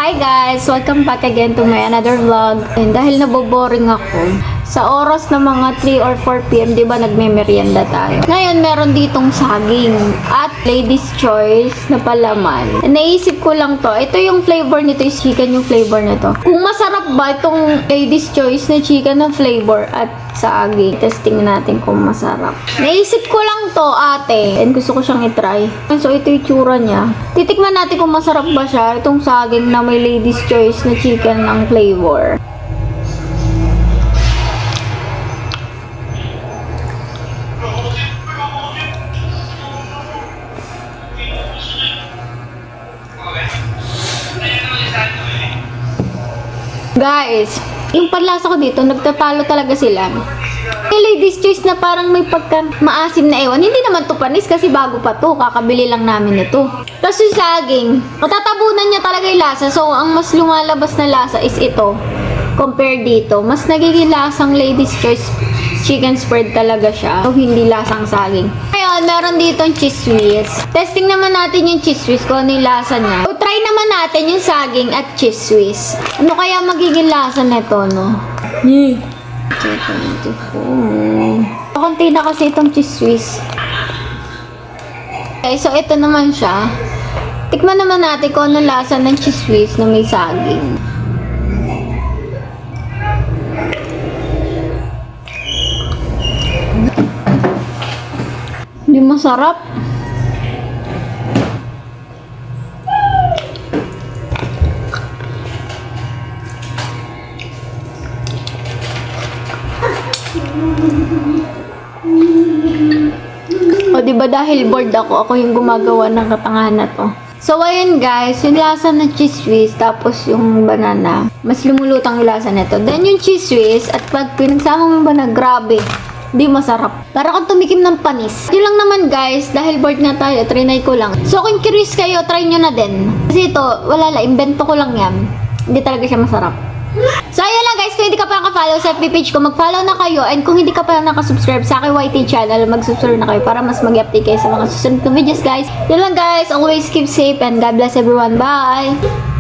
Hi guys! Welcome back again to my another vlog. And dahil naboboring ako, sa oras na mga 3 or 4 p.m, di ba nagme-merienda tayo? Ngayon, meron ditong saging at ladies choice na palaman. Naisip ko lang to, ito yung flavor nito, is chicken yung flavor nito. Kung masarap ba itong ladies choice na chicken na flavor at saging? Testing natin kung masarap. Naisip ko lang to, ate, and gusto ko siyang itry. So, ito yung tsura niya. Titikman natin kung masarap ba siya, itong saging na may ladies choice na chicken ng flavor. Guys, yung panlasa ko dito, nagtatalo talaga sila. Yung ladies choice na parang may pagka maasim na ewan. Hindi naman to panis kasi bago pa to. Kakabili lang namin ito. Tapos yung saging, matatabunan niya talaga yung lasa. So, ang mas lumalabas na lasa is ito. Compare dito. Mas nagiging lasang ladies choice chicken spread talaga siya. So, hindi lasang saging. Ngayon, meron dito yung cheese whiz. Testing naman natin yung cheese whiz kung ano yung lasa niya. So, try naman natin yung saging at cheese whiz. Ano kaya magiging lasa nito, no? Konti na kasi itong cheese whiz. Okay, so ito naman siya. Tikman naman natin kung ano lasa ng cheese whiz na may saging. Hindi masarap. O diba dahil bored ako yung gumagawa ng katangahan na to. So ayun guys, yung lasa ng cheese whiz tapos yung banana, mas lumulutang yung lasa nito. Then yung cheese whiz at pag pinagsama mo yung banana, grabe. Di masarap. Para kang tumikim ng panis. Yun lang naman guys, dahil bored nga tayo, trinay ko lang. So kung curious kayo, try nyo na din. Kasi ito, wala lang, invento ko lang yan. Hindi talaga siya masarap. So ayun lang guys, kung hindi ka pa naka-follow sa FB page ko, mag-follow na kayo. And kung hindi ka pa naka-subscribe sa aking YT channel, mag-subscribe na kayo para mas mag-update kayo sa mga susunod na videos guys. Yun lang guys, always keep safe and God bless everyone. Bye!